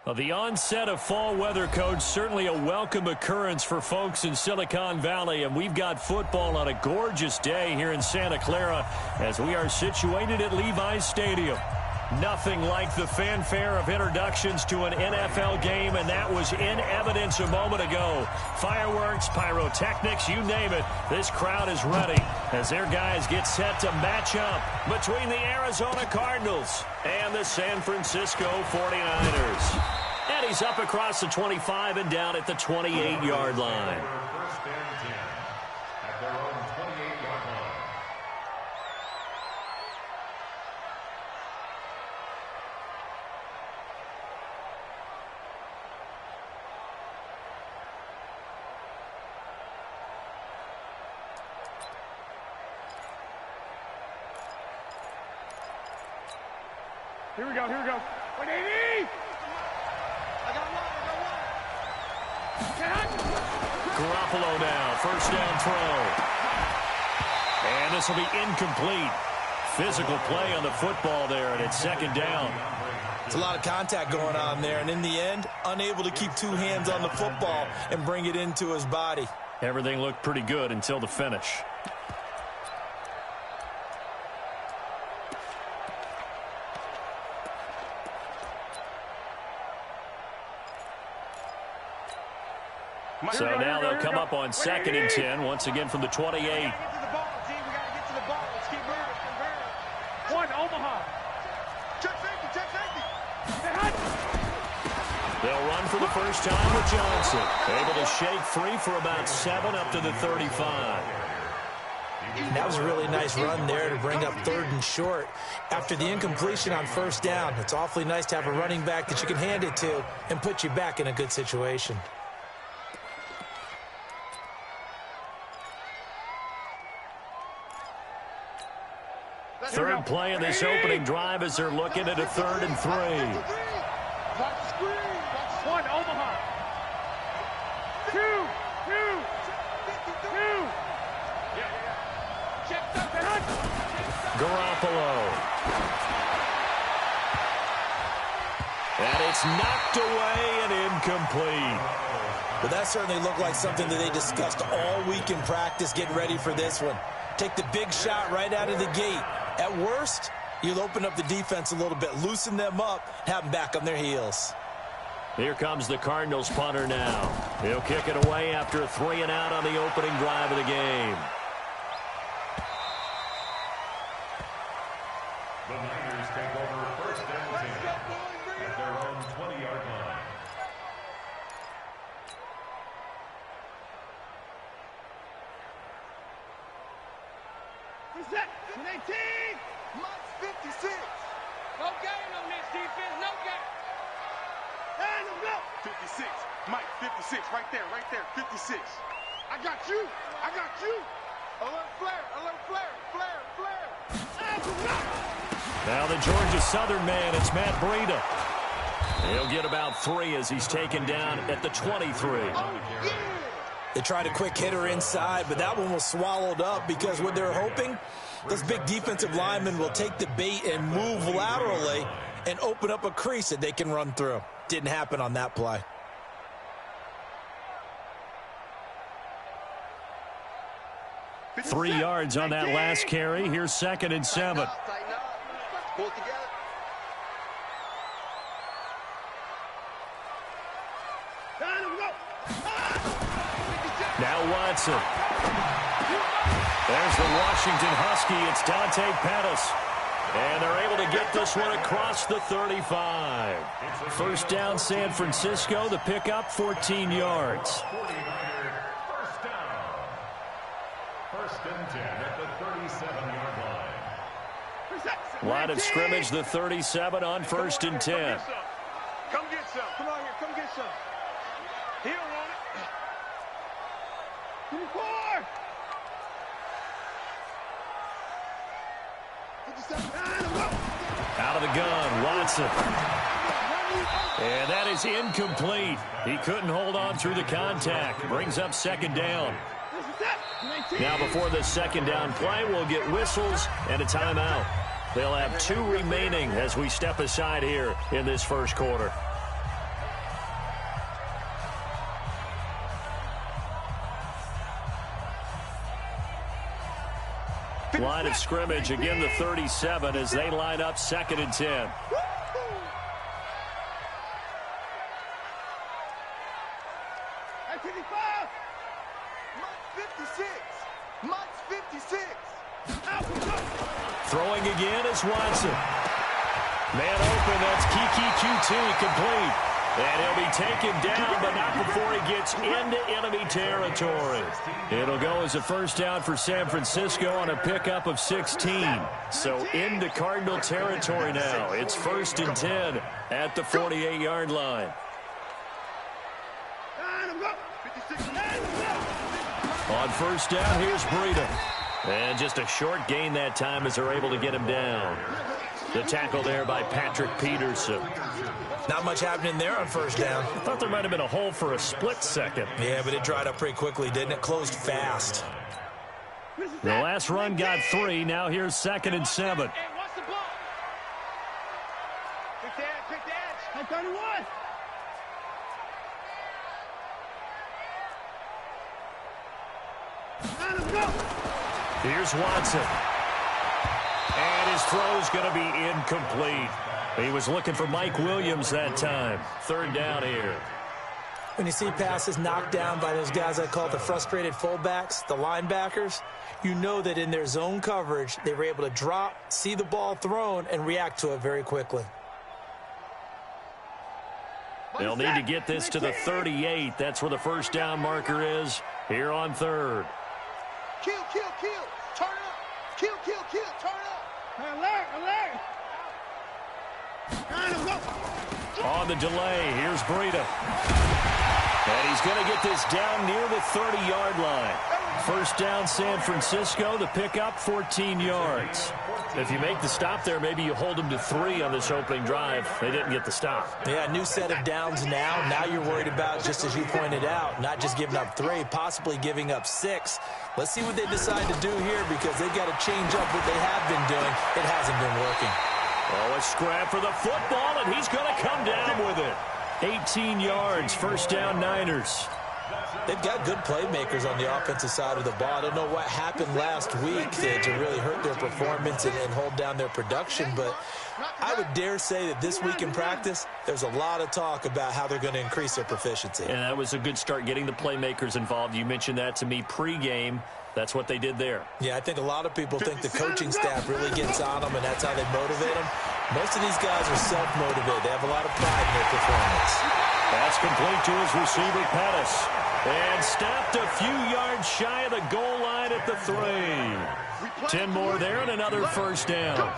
Well, the onset of fall weather, Coach, certainly a welcome occurrence for folks in Silicon Valley, and we've got football on a gorgeous day here in Santa Clara as we are situated at Levi's Stadium. Nothing like the fanfare of introductions to an NFL game, and that was in evidence a moment ago. Fireworks, pyrotechnics, you name it. This crowd is ready as their guys get set to match up between the Arizona Cardinals and the San Francisco 49ers. And he's up across the 25 and down at the 28-yard line. First and 10 at their own 28-yard line. Here we go, here we go. 180! I got one. Garoppolo now, first down throw. And this will be incomplete. Physical play on the football there, and it's second down. It's a lot of contact going on there, and in the end, unable to keep two hands on the football and bring it into his body. Everything looked pretty good until the finish. So now they'll come up on 2nd and 10, once again from the 28. We gotta get to the ball, G. We gotta get to the ball. Let's keep moving. Convert. One, Omaha. Check safety. They'll run for the first time with Johnson. Able to shake free for about 7 up to the 35. That was a really nice run there to bring up 3rd and short. After the incompletion on first down, it's awfully nice to have a running back that you can hand it to and put you back in a good situation. Third play of this opening drive as they're looking at a 3rd and 3. One, Omaha. Two. Garoppolo. And it's knocked away and incomplete. But that certainly looked like something that they discussed all week in practice getting ready for this one. Take the big shot right out of the gate. At worst, you'll open up the defense a little bit, loosen them up, have them back on their heels. Here comes the Cardinals punter now. He'll kick it away after a 3 and out on the opening drive of the game. The Niners take over first and 10 at their own 20-yard line. Who's that? 18! Mike's 56! No game on this defense, no game! And go! 56, Mike, 56, right there, 56. I got you! Alert flare! Now the Georgia Southern man, it's Matt Breida. He'll get about 3 as he's taken down at the 23. Oh, yeah! They tried a quick hitter inside, but that one was swallowed up because what they're hoping, those big defensive linemen will take the bait and move laterally and open up a crease that they can run through. Didn't happen on that play. Three yards on that last carry. Here's 2nd and 7. Pull it together. Now Watson. There's the Washington Husky. It's Dante Pettis. And they're able to get this one across the 35. First down, San Francisco. The pickup, 14 yards. 49er, first down. First and 10 at the 37-yard line. Line of scrimmage, the 37 on 1st and 10. Come get some. Come on here. Come get some. He don't want it. 24. Out of the gun, Watson. And that is incomplete. He couldn't hold on through the contact. Brings up 2nd down. Now before the 2nd down play, we'll get whistles and a timeout. They'll have 2 remaining as we step aside here in this first quarter. line of scrimmage. Again, the 37 as they line up 2nd and 10. Throwing again is Watson. Man open, that's Kiki QT complete. And he'll be taken down, but not before he gets into enemy territory. It'll go as a first down for San Francisco on a pickup of 16. So into Cardinal territory now. It's 1st and 10 at the 48-yard line. On first down, here's Breida. And just a short gain that time as they're able to get him down. The tackle there by Patrick Peterson. Not much happening there on first down. I thought there might have been a hole for a split second. Yeah, but it dried up pretty quickly, didn't it? Closed fast. The last run got 3. Now here's 2nd and 7. Hey, what's the ball? Pick the edge, pick the edge. 31. Let's go. Here's Watson. And his throw's going to be incomplete. He was looking for Mike Williams that time. 3rd down here. When you see passes knocked down by those guys I call the frustrated fullbacks, the linebackers, you know that in their zone coverage, they were able to drop, see the ball thrown, and react to it very quickly. They'll need to get this to the 38. That's where the first down marker is here on 3rd. Kill, kill, kill. Turn up. Kill, kill, kill. Turn up. Alert, alert. On the delay, here's Breida. And he's going to get this down near the 30-yard line. First down, San Francisco. The pickup, 14 yards. If you make the stop there, maybe you hold them to 3 on this opening drive. They didn't get the stop. Yeah, new set of downs now. Now you're worried about, just as you pointed out, not just giving up 3, possibly giving up 6. Let's see what they decide to do here because they've got to change up what they have been doing. It hasn't been working. Oh, a scrap for the football, and he's going to come down with it. 18 yards, first down Niners. They've got good playmakers on the offensive side of the ball. I don't know what happened last week to really hurt their performance and hold down their production, but I would dare say that this week in practice, there's a lot of talk about how they're going to increase their proficiency. And that was a good start getting the playmakers involved. You mentioned that to me pregame. That's what they did there. Yeah, I think a lot of people think the coaching staff really gets on them, and that's how they motivate them. Most of these guys are self-motivated. They have a lot of pride in their performance. That's complete to his receiver, Pettis. And stopped a few yards shy of the goal line at the 3. 10 more there and another first down.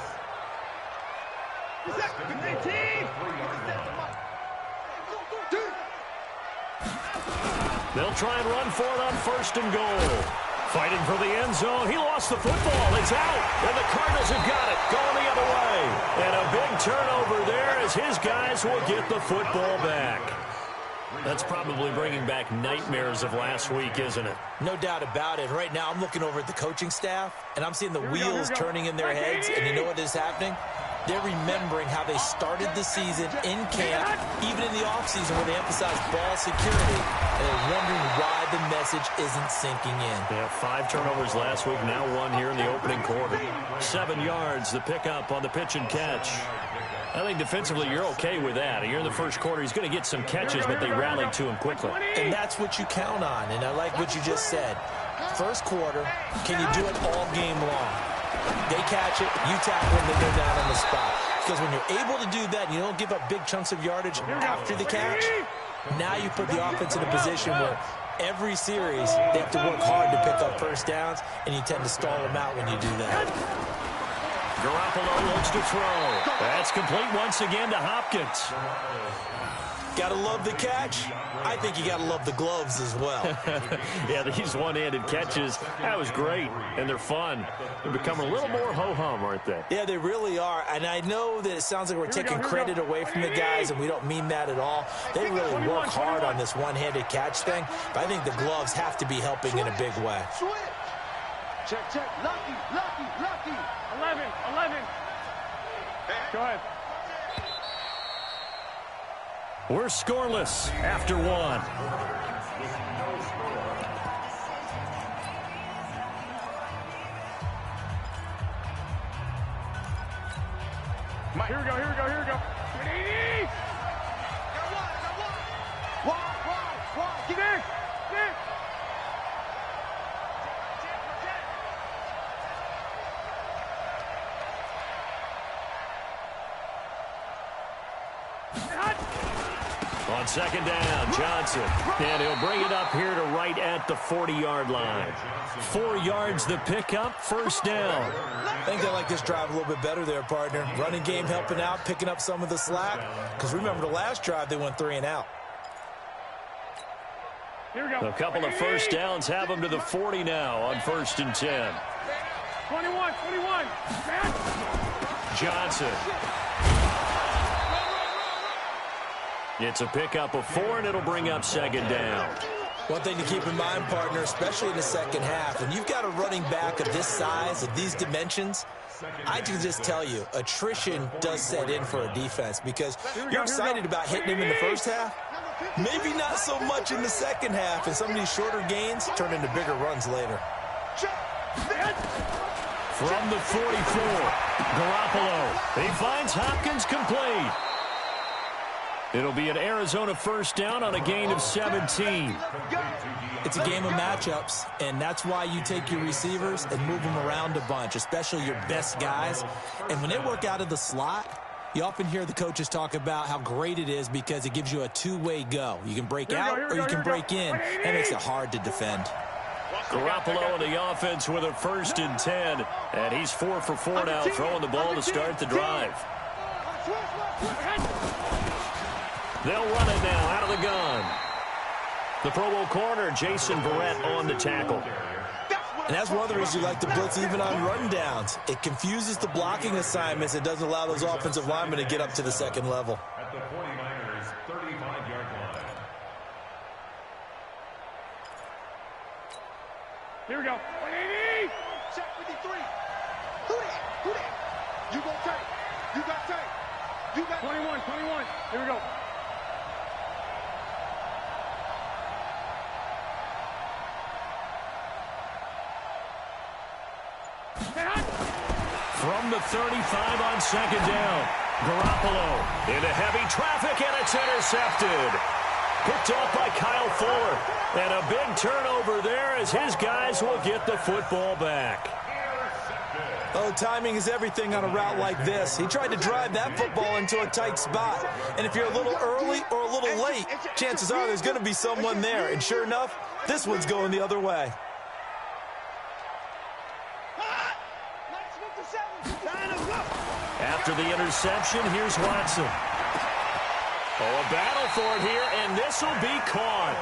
They'll try and run for it on 1st and goal. Fighting for the end zone. He lost the football. It's out. And the Cardinals have got it. Going the other way. And a big turnover there as his guys will get the football back. That's probably bringing back nightmares of last week, isn't it? No doubt about it. Right now, I'm looking over at the coaching staff, and I'm seeing the wheels turning in their heads. And you know what is happening? They're remembering how they started the season in camp, even in the offseason where they emphasized ball security, and they're wondering why the message isn't sinking in. Yeah, 5 turnovers last week, now 1 here in the opening quarter. 7 yards, the pickup on the pitch and catch. I think defensively you're okay with that. You're in the first quarter. He's going to get some catches, but they rallied to him quickly. And that's what you count on, and I like what you just said. First quarter, can you do it all game long? They catch it, you tackle them, they go down on the spot. Because when you're able to do that, and you don't give up big chunks of yardage after the catch, now you put the offense in a position where every series they have to work hard to pick up first downs, and you tend to stall them out when you do that. Garoppolo looks to throw. That's complete once again to Hopkins. Gotta love the catch. I think you gotta love the gloves as well. Yeah, these one-handed catches, that was great, and they're fun. They're becoming a little more ho-hum, aren't they? Yeah, they really are, and I know that it sounds like we're taking credit away from the guys, and we don't mean that at all. They really work hard on this one-handed catch thing, but I think the gloves have to be helping in a big way. Check, check. Lucky, lucky, lucky. 11. Go ahead. We're scoreless after 1. Here we go, here we go, here we go. 180. Wide. Get in. On second down, Johnson. And he'll bring it up here to right at the 40-yard line. 4 yards the pickup, first down. I think they like this drive a little bit better there, partner. Running game helping out, picking up some of the slack. Because remember, the last drive, they went 3 and out. Here we go. A couple of first downs have them to the 40 now on 1st and 10. 21. Johnson. It's a pickup of 4, and it'll bring up second down. One thing to keep in mind, partner, especially in the second half, when you've got a running back of this size, of these dimensions, I can just tell you, attrition does set in for a defense because you're excited about hitting him in the first half. Maybe not so much in the second half, and some of these shorter gains turn into bigger runs later. From the 44, Garoppolo. He finds Hopkins complete. It'll be an Arizona first down on a gain of 17. It's a game of matchups, and that's why you take your receivers and move them around a bunch, especially your best guys. And when they work out of the slot, you often hear the coaches talk about how great it is because it gives you a two-way go. You can break out or you can break in. That makes it hard to defend. Garoppolo in the offense with a 1st and 10. And he's 4 for 4 now, throwing the ball to start the drive. They'll run it now out of the gun. The Pro Bowl corner, Jason Verrett, on the tackle. And that's one of the reasons you like to blitz even on rundowns. It confuses the blocking assignments. It doesn't allow those offensive linemen to get up to the second level. At the 49ers, 35-yard line. Here we go. 180. Check 53. Who that? You got tape. You got 21. Here we go. From the 35 on second down, Garoppolo into heavy traffic, and it's intercepted. Picked off by Kyle Fuller. And a big turnover there as his guys will get the football back. Oh, timing is everything on a route like this. He tried to drive that football into a tight spot. And if you're a little early or a little late, chances are there's going to be someone there. And sure enough, this one's going the other way. After the interception, here's Watson. Oh, a battle for it here, and this will be caught.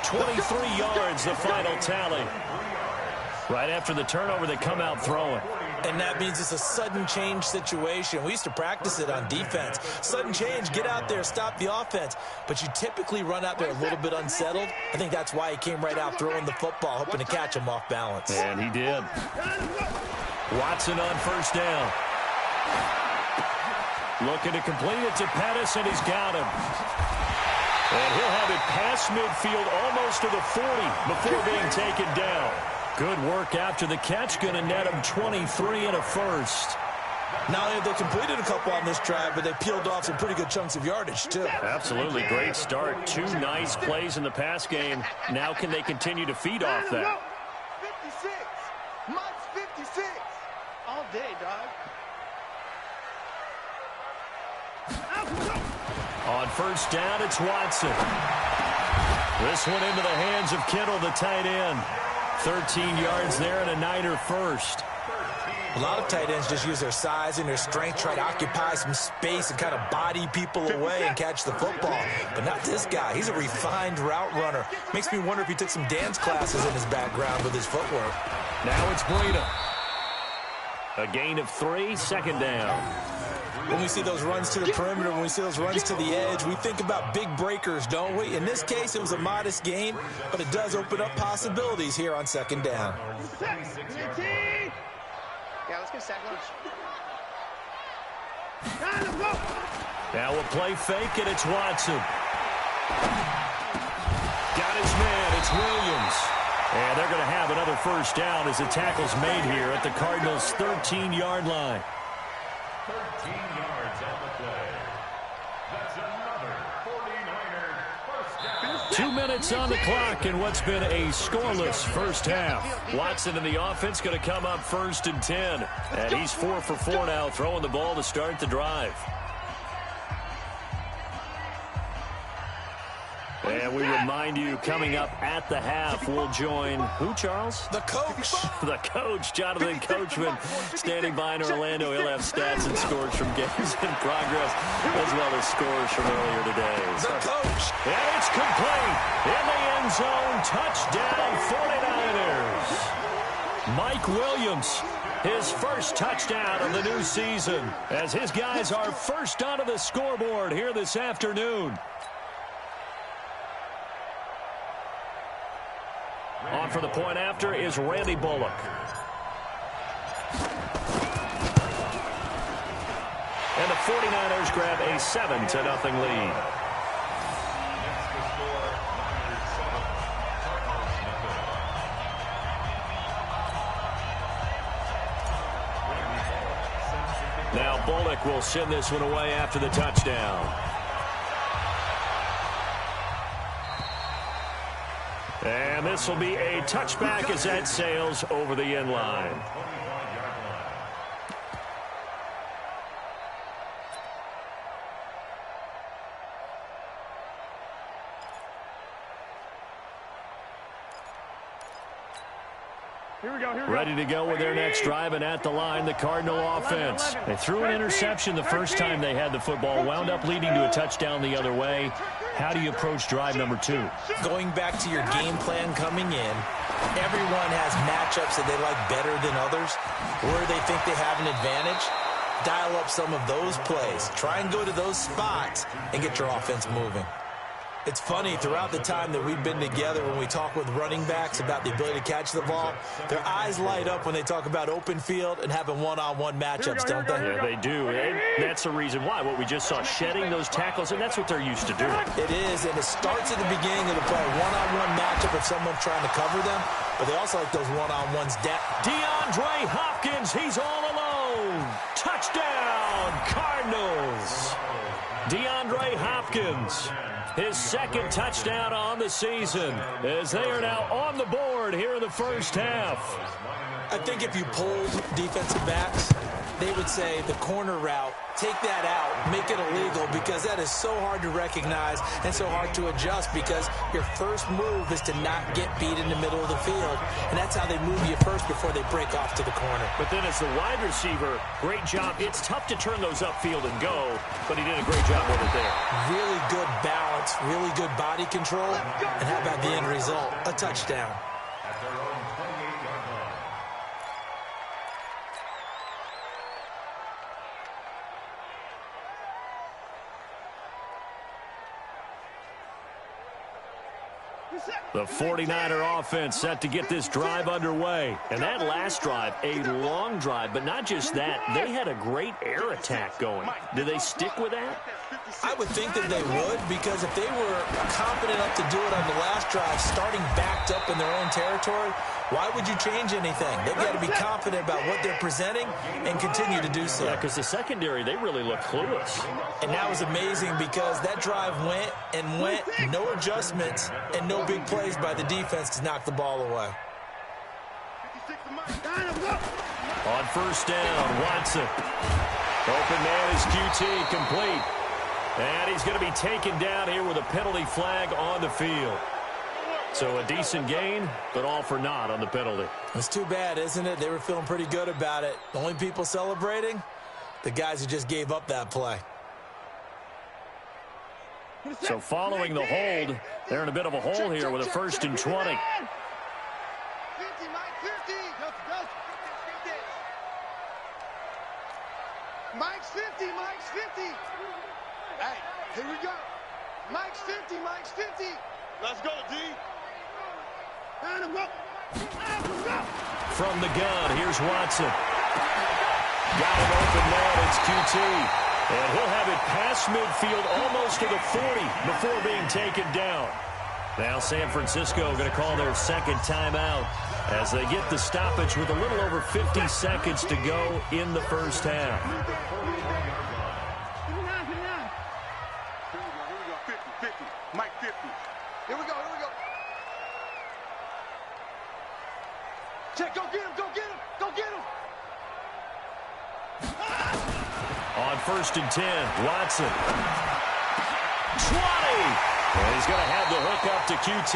23 yards, the final tally. Right after the turnover, they come out throwing. And that means it's a sudden change situation. We used to practice it on defense. Sudden change, get out there, stop the offense. But you typically run out there a little bit unsettled. I think that's why he came right out throwing the football, hoping to catch him off balance. And he did. Watson on first down. Looking to complete it to Pettis, and he's got him. And he'll have it past midfield almost to the 40 before being taken down. Good work after the catch. Going to net him 23 and a first. Not only have they completed a couple on this drive, but they peeled off some pretty good chunks of yardage, too. Absolutely. Great start. 2 nice plays in the pass game. Now can they continue to feed off that? 56. Mike's 56. All day, dog. On first down, it's Watson. This one into the hands of Kittle, the tight end. 13 yards there and a Niner first. A lot of tight ends just use their size and their strength, try to occupy some space and kind of body people away and catch the football. But not this guy. He's a refined route runner. Makes me wonder if he took some dance classes in his background with his footwork. Now it's Breida. A gain of 3, second down. When we see those runs to the perimeter, when we see those runs to the edge, we think about big breakers, don't we? In this case, it was a modest gain, but it does open up possibilities here on second down. Yeah, let's get sack lunch. Now a play fake, and it's Watson. Got his man, it's Williams. And they're going to have another first down as the tackle's made here at the Cardinals' 13-yard line. 13 yards. 2 minutes on the clock in what's been a scoreless first half. Watson in the offense going to come up 1st and 10. And he's 4 for 4 now, throwing the ball to start the drive. And we remind you, coming up at the half, we'll join who, Charles? The coach. The coach, Jonathan Coachman, standing by in Orlando. He'll have stats and scores from games in progress, as well as scores from earlier today. The coach. And it's complete. In the end zone, touchdown 49ers. Mike Williams, his first touchdown of the new season, as his guys are first onto the scoreboard here this afternoon. On for the point after is Randy Bullock. And the 49ers grab a 7-0 lead. Now Bullock will send this one away after the touchdown. And this will be a touchback as that sails over the end line. Ready to go with their next drive, and at the line, the Cardinal offense. They threw an interception the first time they had the football, wound up leading to a touchdown the other way. How do you approach drive number 2? Going back to your game plan coming in, everyone has matchups that they like better than others, where they think they have an advantage. Dial up some of those plays. Try and go to those spots and get your offense moving. It's funny, throughout the time that we've been together, when we talk with running backs about the ability to catch the ball, their eyes light up when they talk about open field and having one-on-one matchups, don't they? Yeah, they do. And that's the reason why. What we just saw, shedding those tackles, and that's what they're used to doing. It is, and it starts at the beginning of the play. One-on-one matchup if someone's trying to cover them, but they also like those one-on-ones. DeAndre Hopkins, he's all alone. Touchdown, Cardinals. DeAndre Hopkins, his second touchdown on the season, as they are now on the board here in the first half. I think if you polled defensive backs, they would say the corner route, take that out, make it illegal, because that is so hard to recognize and so hard to adjust, because your first move is to not get beat in the middle of the field, and that's how they move you first before they break off to the corner. But then as the wide receiver, great job. It's tough to turn those upfield and go, but he did a great job with it there. Really good balance, really good body control, and how about the end result? A touchdown. At their own 28-yard line. The 49er offense set to get this drive underway. And that last drive, a long drive, but not just that. They had a great air attack going. Do they stick with that? I would think that they would, because if they were confident enough to do it on the last drive, starting backed up in their own territory, why would you change anything? They've got to be confident about what they're presenting and continue to do so. Yeah, because the secondary, they really look clueless. And that was amazing, because that drive went and went, no adjustments and no big plays by the defense to knock the ball away. On first down, Watson. Open man is QT, complete. And he's going to be taken down here with a penalty flag on the field. So a decent gain, but all for naught on the penalty. It's too bad, isn't it? They were feeling pretty good about it. The only people celebrating, the guys who just gave up that play. So following the hold, they're in a bit of a hole here with a 1st and 20. 50, Mike, 50. Mike's 50, Mike's 50. Hey, here we go. Mike's 50, Mike's 50. Let's go, D. And go. From the gun, here's Watson. Got an open man, it's QT. And he'll have it past midfield, almost to the 40, before being taken down. Now San Francisco going to call their second timeout as they get the stoppage with a little over 50 seconds to go in the first half. Mike 50. Here we go. Check, go get him. On 1st and 10, Watson. 20! And he's going to have the hook up to QT.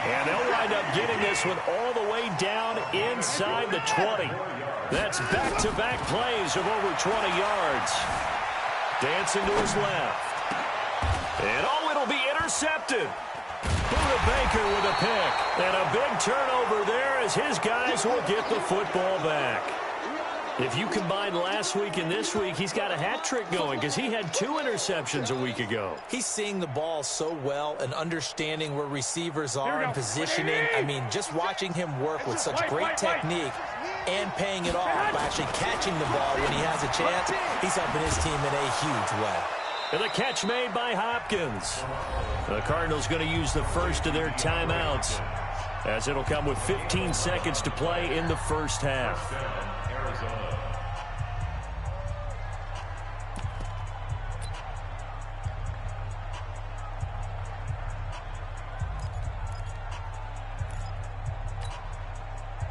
And they'll wind up getting this one all the way down inside the 20. That's back-to-back plays of over 20 yards. Dancing to his left. And it'll be intercepted. Buda Baker with a pick. And a big turnover there as his guys will get the football back. If you combine last week and this week, he's got a hat trick going because he had 2 interceptions a week ago. He's seeing the ball so well and understanding where receivers are and positioning. I mean, just watching him work with such great technique and paying it off by actually catching the ball when he has a chance, he's helping his team in a huge way. And the catch made by Hopkins. The Cardinals going to use the first of their timeouts as it'll come with 15 seconds to play in the first half.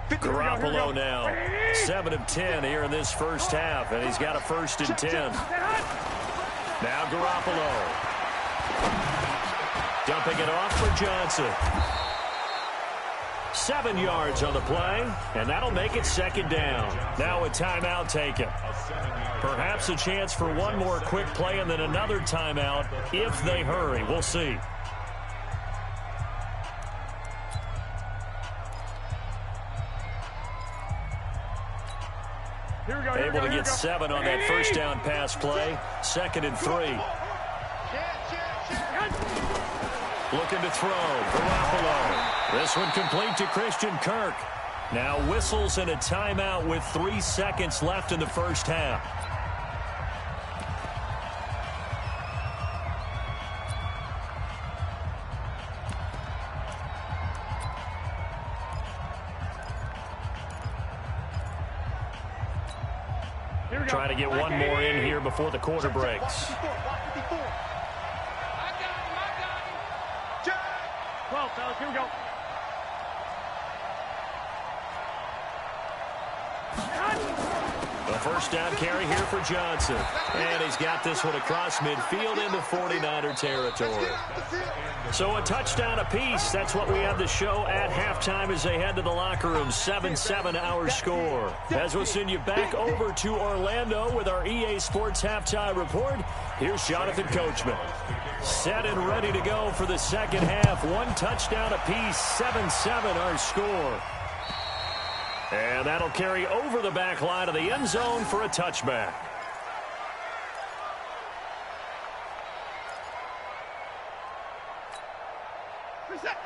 Garoppolo now, 7 of 10 here in this first half, and he's got a 1st and 10. Now Garoppolo. Dumping it off for Johnson. 7 yards on the play, and that'll make it 2nd down. Now a timeout taken. Perhaps a chance for one more quick play and then another timeout if they hurry. We'll see. Able to get 7 on that first down pass play. 2nd and 3. Looking to throw. Garoppolo. This one complete to Christian Kirk. Now whistles and a timeout with 3 seconds left in the first half. Trying to get one more in here before the quarter breaks. 12, fellas, here we go. The first down carry here for Johnson. And he's got this one across midfield into 49er territory. So a touchdown apiece. That's what we have to show at halftime as they head to the locker room. 7-7 our score. As we'll send you back over to Orlando with our EA Sports halftime report. Here's Jonathan Coachman. Set and ready to go for the second half. 1 touchdown apiece. 7-7 our score. And that'll carry over the back line of the end zone for a touchback.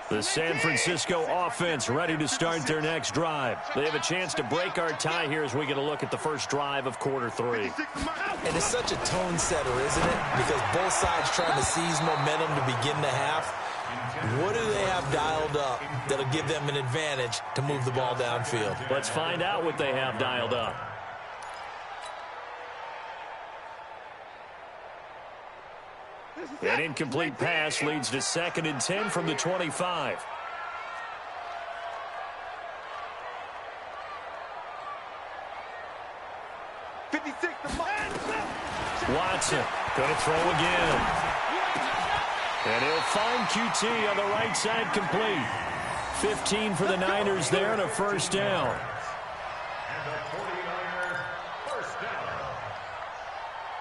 The San Francisco offense ready to start their next drive. They have a chance to break our tie here as we get a look at the first drive of quarter 3. And it's such a tone setter, isn't it? Because both sides trying to seize momentum to begin the half. What do they have dialed up that'll give them an advantage to move the ball downfield? Let's find out what they have dialed up. An incomplete pass leads to 2nd and 10 from the 25. Watson going to throw again. And he'll find QT on the right side complete. 15 for the Niners there and a first down. And the 49ers first down.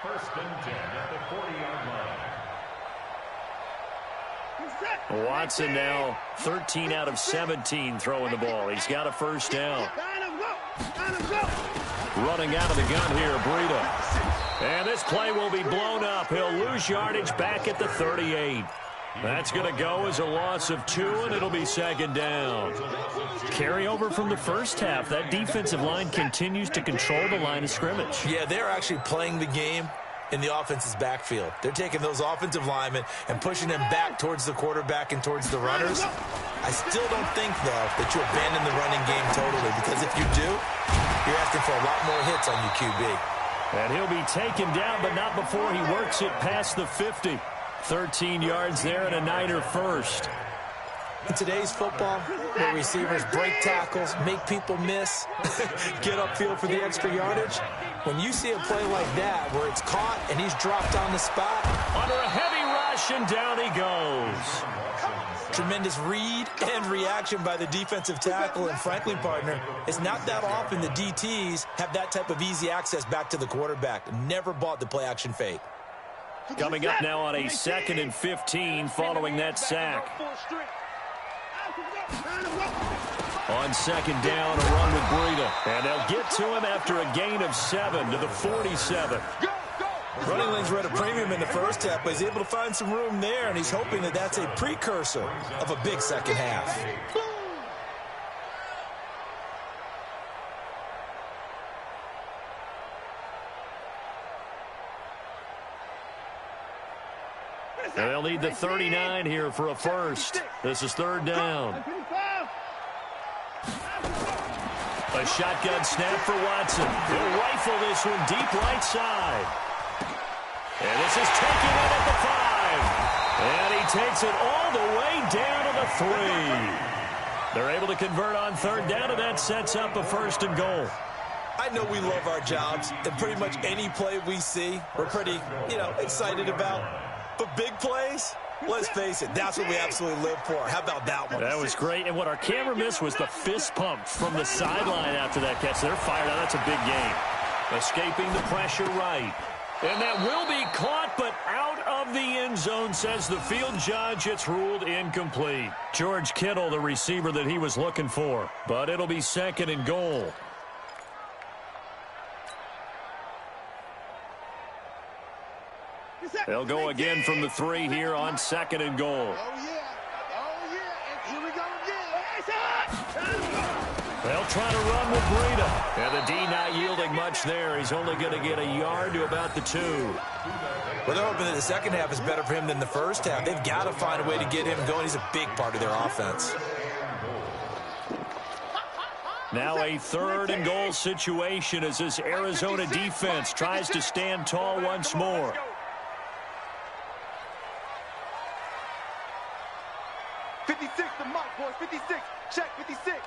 1st and 10 at the 40-yard line. Watson now 13 out of 17 throwing the ball. He's got a first down. Running out of the gun here, Breida. And this play will be blown up. He'll lose yardage back at the 38. That's going to go as a loss of 2, and it'll be 2nd down. Carry over from the first half. That defensive line continues to control the line of scrimmage. Yeah, they're actually playing the game in the offense's backfield. They're taking those offensive linemen and pushing them back towards the quarterback and towards the runners. I still don't think, though, that you abandon the running game totally, because if you do, you're asking for a lot more hits on your QB. And he'll be taken down, but not before he works it past the 50. 13 yards there and a Niner first. In today's football, where receivers break tackles, make people miss, get upfield for the extra yardage, when you see a play like that where it's caught and he's dropped on the spot. Under a heavy rush, and down he goes. Tremendous read and reaction by the defensive tackle, and frankly, partner, it's not that often the DTs have that type of easy access back to the quarterback. Never bought the play-action fake. Coming up now on a 2nd and 15 following that sack. On 2nd down, a run with Breida. And they'll get to him after a gain of 7 to the 47. Running lanes were at a premium in the first half, but he's able to find some room there, and he's hoping that that's a precursor of a big second half. And they'll need the 39 here for a first. This is 3rd down. A shotgun snap for Watson. He'll rifle this one deep right side. And this is taken in at the 5. And he takes it all the way down to the 3. They're able to convert on 3rd down, and that sets up a 1st and goal. I know we love our jobs, and pretty much any play we see, we're pretty, excited about. But big plays, let's face it, that's what we absolutely live for. How about that one? That was great. And what our camera missed was the fist pump from the sideline after that catch. They're fired out. That's a big game. Escaping the pressure right. And that will be caught, but out of the end zone, says the field judge. It's ruled incomplete. George Kittle, the receiver that he was looking for. But it'll be 2nd and goal. They'll go again from the 3 here on 2nd and goal. Oh, yeah. And here we go again. They'll try to run with Breida. And the D not yielding much there. He's only going to get a yard to about the 2. Well, they're hoping that the second half is better for him than the first half. They've got to find a way to get him going. He's a big part of their offense. Now a 3rd and goal situation as this Arizona defense tries to stand tall once more. The mark, boys. 56. Check 56.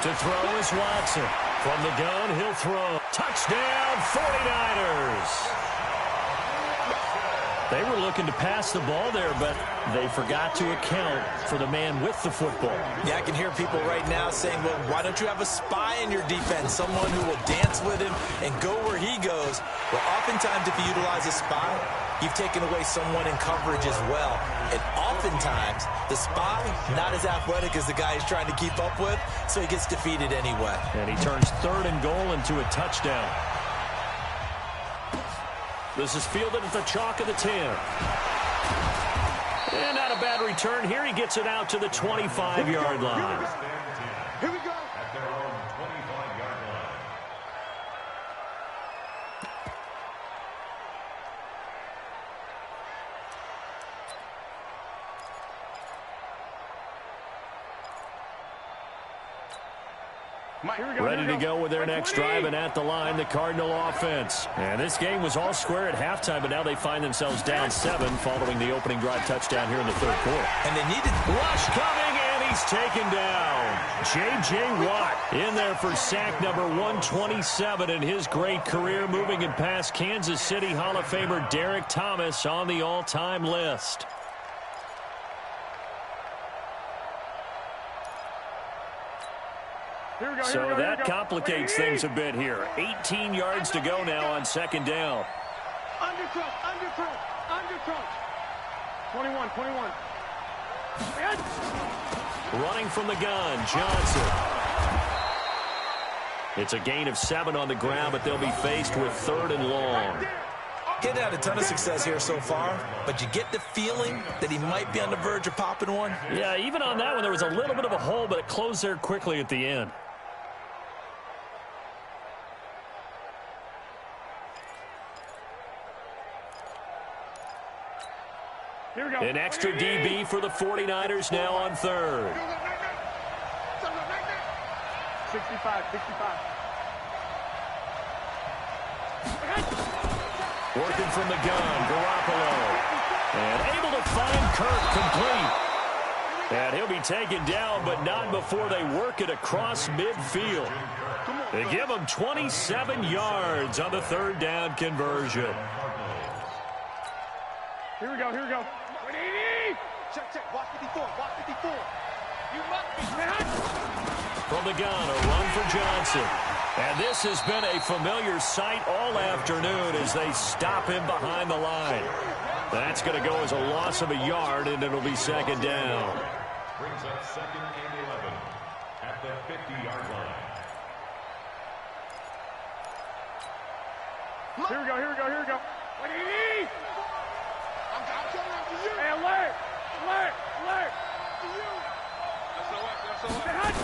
To throw is Watson. From the gun, he'll throw. Touchdown, 49ers. They were looking to pass the ball there, but they forgot to account for the man with the football. Yeah, I can hear people right now saying, well, why don't you have a spy in your defense, someone who will dance with him and go where he goes? Well, oftentimes if you utilize a spy, you've taken away someone in coverage as well. And oftentimes, the spy, not as athletic as the guy he's trying to keep up with, so he gets defeated anyway. And he turns 3rd and goal into a touchdown. This is fielded at the chalk of the 10. And not a bad return here. He gets it out to the 25-yard line. Here we go. At their own 25-yard line. Ready to go with their next drive, and at the line, the Cardinal offense. And this game was all square at halftime, but now they find themselves down 7 following the opening drive touchdown here in the 3rd quarter. And they needed rush coming, and he's taken down. J.J. Watt in there for sack number 127 in his great career, moving it past Kansas City Hall of Famer Derek Thomas on the all-time list. So that complicates things a bit here. 18 yards to go now on 2nd down. Under crunch. 21. Running from the gun, Johnson. It's a gain of 7 on the ground, but they'll be faced with 3rd and long. Getting had a ton of success here so far, but you get the feeling that he might be on the verge of popping one. Yeah, even on that one, there was a little bit of a hole, but it closed there quickly at the end. Here we go. An extra DB for the 49ers now on 3rd. 65. Working from the gun, Garoppolo. And able to find Kirk complete. And he'll be taken down, but not before they work it across midfield. They give him 27 yards on the third down conversion. Here we go, here we go. 180! Check, check. Watch 54, watch 54. You must be mad. From the gun, a run for Johnson. And this has been a familiar sight all afternoon as they stop him behind the line. That's going to go as a loss of a yard, and it'll be second down. Brings up second and 11 at the 50-yard line. Here we go, here we go, here we go. 180! I'm coming after you. Hey, alert! Alert! Alert! After you. That's all right.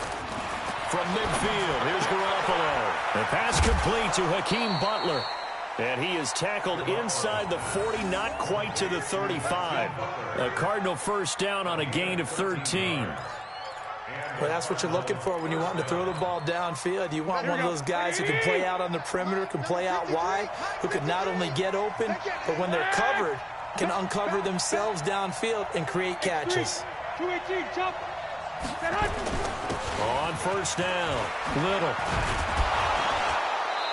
From midfield, here's Garoppolo. The pass complete to Hakeem Butler. And he is tackled inside the 40, not quite to the 35. A Cardinal first down on a gain of 13. Well, that's what you're looking for when you want to throw the ball downfield. You want one of those guys who can play out on the perimeter, can play out wide, who can not only get open, but when they're covered, can uncover themselves downfield and create catches. 218, jump. On first down, Little.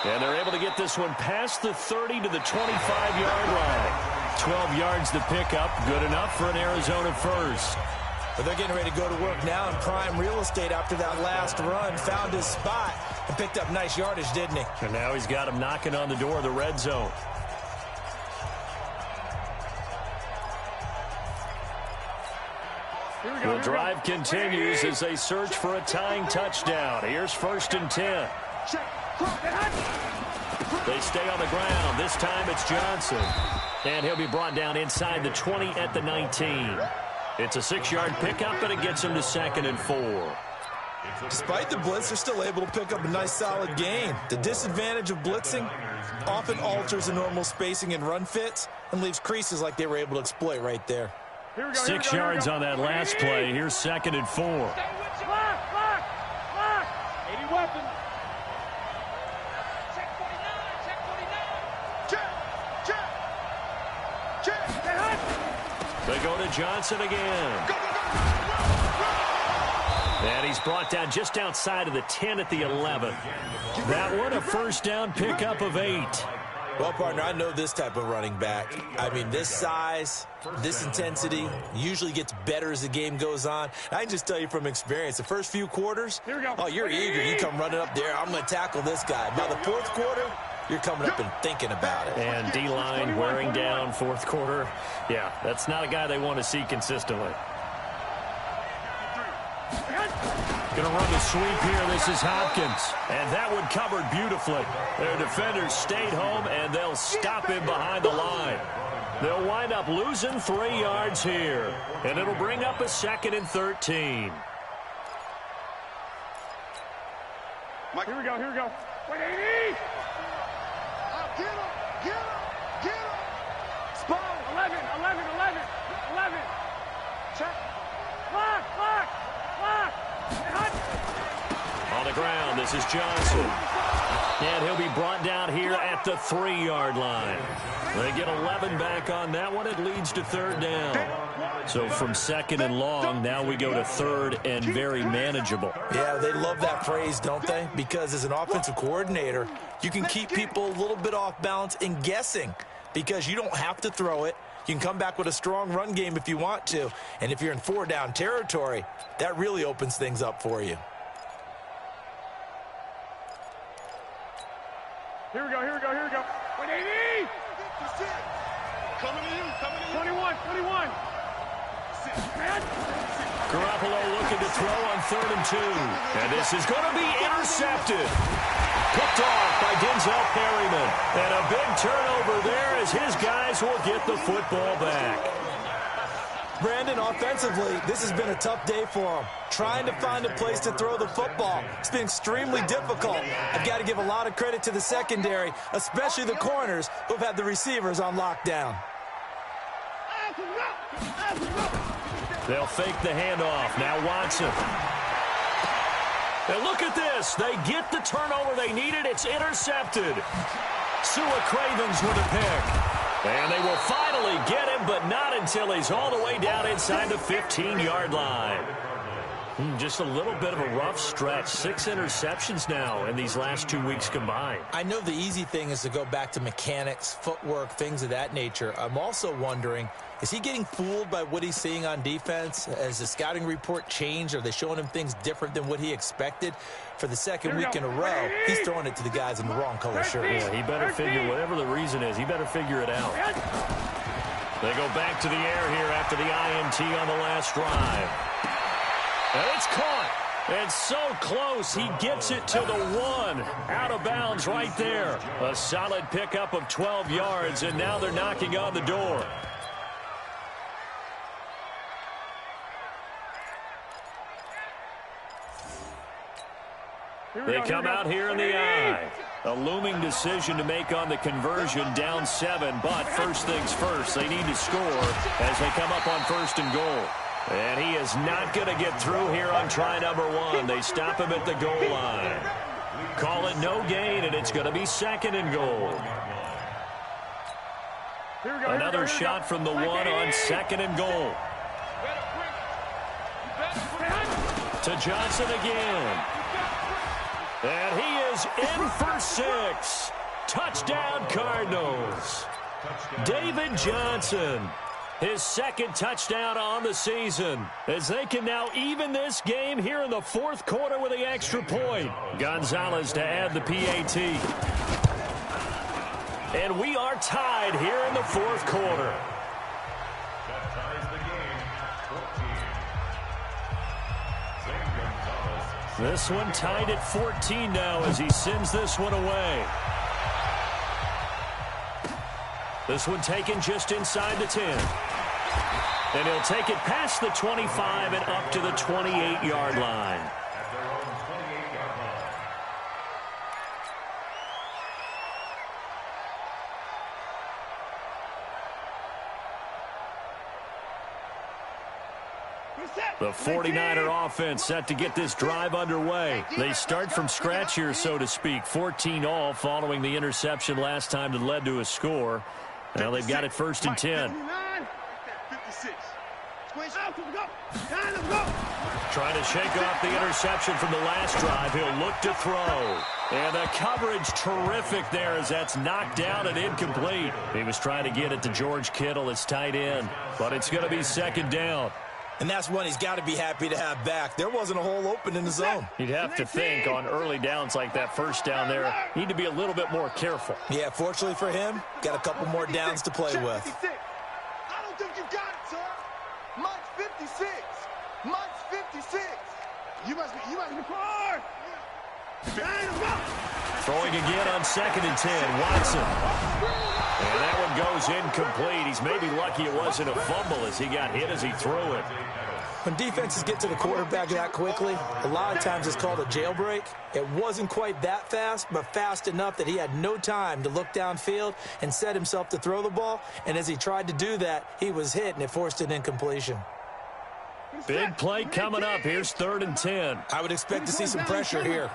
And they're able to get this one past the 30 to the 25-yard line. 12 yards to pick up, good enough for an Arizona first. But they're getting ready to go to work now in prime real estate after that last run. Found his spot and picked up nice yardage, didn't he? And now he's got him knocking on the door of the red zone. The drive continues as they search for a tying touchdown. Here's first and 10. They stay on the ground. This time it's Johnson. And he'll be brought down inside the 20 at the 19. It's a 6-yard pickup, and it gets him to second and 4. Despite the blitz, they're still able to pick up a nice solid gain. The disadvantage of blitzing often alters the normal spacing and run fits and leaves creases like they were able to exploit right there. 6 yards on that last play. Here's second and 4. Lock, 80 weapons. Check 49, check 49. Check. They go to Johnson again. And he's brought down just outside of the 10 at the 11. That one, a first down pickup of 8. Well, partner, I know this type of running back. I mean, this size, this intensity usually gets better as the game goes on. I can just tell you from experience, the first few quarters, oh, you're eager. You come running up there, I'm going to tackle this guy. By the fourth quarter, you're coming up and thinking about it. And D-line wearing down fourth quarter. Yeah, that's not a guy they want to see consistently. Going to run the sweep here. This is Hopkins. And that one covered beautifully. Their defenders stayed home, and they'll stop him behind the line. They'll wind up losing 3 yards here. And it'll bring up a second and 13. Here we go, here we go. 180! Get him, get him, get him. Spawn, 11. Check. Lock. On the ground, this is Johnson. And he'll be brought down here at the 3-yard line. They get 11 back on that one. It leads to third down. So from second and long, now we go to third and very manageable. Yeah, they love that phrase, don't they? Because as an offensive coordinator, you can keep people a little bit off balance and guessing because you don't have to throw it. You can come back with a strong run game if you want to. And if you're in 4-down territory, that really opens things up for you. Here we go. 180! Coming to you. 21. Garoppolo looking to throw on 3rd and 2. And this is going to be intercepted. Picked off by Denzel Perryman. And a big turnover there as his guys will get the football back. Brandon, offensively, this has been a tough day for him. Trying to find a place to throw the football. It's been extremely difficult. I've got to give a lot of credit to the secondary, especially the corners who've had the receivers on lockdown. They'll fake the handoff. Now Watson. And look at this. They get the turnover they needed. It's intercepted. Sua Cravens with a pick. And they will finally get him, but not until he's all the way down inside the 15-yard line. Just a little bit of a rough stretch. 6 interceptions now in these last 2 weeks combined. I know the easy thing is to go back to mechanics, footwork, things of that nature. I'm also wondering, is he getting fooled by what he's seeing on defense? Has the scouting report changed? Are they showing him things different than what he expected? For the second week in a row, he's throwing it to the guys in the wrong color shirt. Yeah, he better figure, whatever the reason is, he better figure it out. They go back to the air here after the INT on the last drive. And it's caught. It's so close. He gets it to the 1. Out of bounds right there. A solid pickup of 12 yards, and now they're knocking on the door. They come out here in the eye. A looming decision to make on the conversion, down 7. But first things first, they need to score as they come up on 1st and goal. And he is not going to get through here on try number 1. They stop him at the goal line. Call it no gain, and it's going to be 2nd and goal. Another shot from the 1 on 2nd and goal. To Johnson again. And he is in for 6. Touchdown, Cardinals. David Johnson. His 2nd touchdown on the season, as they can now even this game here in the 4th quarter with the extra point. Gonzalez to add the PAT. And we are tied here in the 4th quarter. That ties the game. 14. This one tied at 14 now as he sends this one away. This one taken just inside the 10. And he'll take it past the 25 and up to the 28-yard line. At their own 28-yard line. The 49er offense set to get this drive underway. They start from scratch here, so to speak. 14 all following the interception last time that led to a score. Now they've got it 1st and 10. Trying to shake off the interception from the last drive. He'll look to throw. And the coverage terrific there as that's knocked down and incomplete. He was trying to get it to George Kittle, his tight end. But it's going to be 2nd down. And that's one he's got to be happy to have back. There wasn't a hole open in the zone. You'd have to think on early downs like that, 1st down there, need to be a little bit more careful. Yeah, fortunately for him, got a couple more downs to play with. I don't think you got it, sir. Mike's 56. Mike's 56. You must be hard. Throwing again on 2nd and 10, Watson. And that one goes incomplete. He's maybe lucky it wasn't a fumble as he got hit as he threw it. When defenses get to the quarterback that quickly, a lot of times it's called a jailbreak. It wasn't quite that fast, but fast enough that he had no time to look downfield and set himself to throw the ball. And as he tried to do that, he was hit, and it forced an incompletion. Big play coming up. Here's 3rd and 10. I would expect to see some pressure here.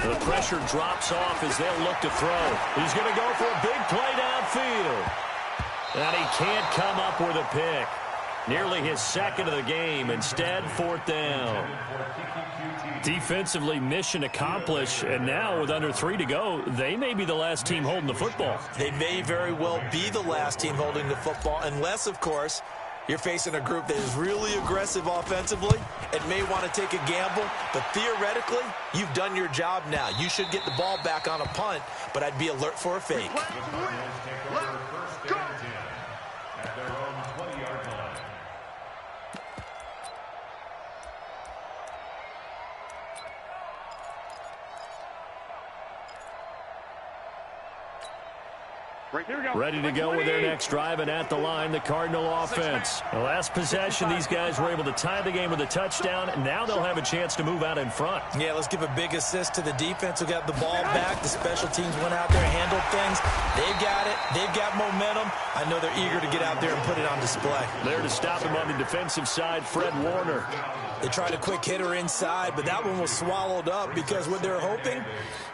The pressure drops off as they'll look to throw. He's going to go for a big play downfield. And he can't come up with a pick. Nearly his 2nd of the game. Instead, 4th down. Defensively, mission accomplished. And now with under 3 to go, they may be the last team holding the football. They may very well be the last team holding the football, unless, of course, you're facing a group that is really aggressive offensively and may want to take a gamble, but theoretically, you've done your job now. You should get the ball back on a punt, but I'd be alert for a fake. At their own 20-yard line. Ready to go with their next drive, and at the line, the Cardinal offense. The last possession, these guys were able to tie the game with a touchdown, and now they'll have a chance to move out in front. Yeah, let's give a big assist to the defense who got the ball back. The special teams went out there and handled things. They've got it. They've got momentum. I know they're eager to get out there and put it on display. There to stop him on the defensive side, Fred Warner. They tried a quick hitter inside, but that one was swallowed up because what they're hoping,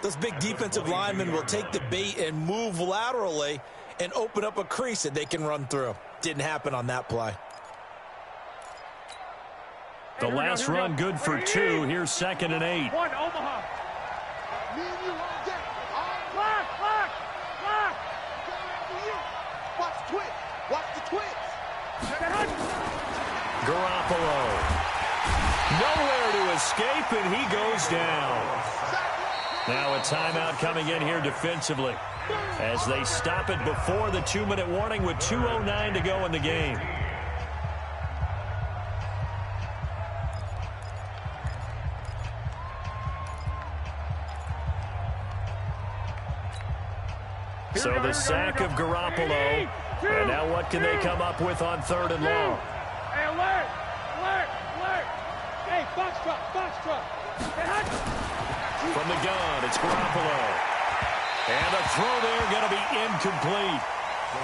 those big defensive linemen will take the bait and move laterally and open up a crease that they can run through. Didn't happen on that play. The last run good for 2. Here's 2nd and 8. One, Omaha. Me and you all day. Block, block, block. Watch the twitch. Watch the twitch. Garoppolo. Nowhere to escape, and he goes down. Now a timeout coming in here defensively as they stop it before the 2-minute warning with 2:09 to go in the game. So the sack of Garoppolo. And now what can they come up with on 3rd and long? Hey, alert! Alert! Alert! Hey, box truck! Hey, hot! From the gun, it's Garoppolo. And the throw there going to be incomplete.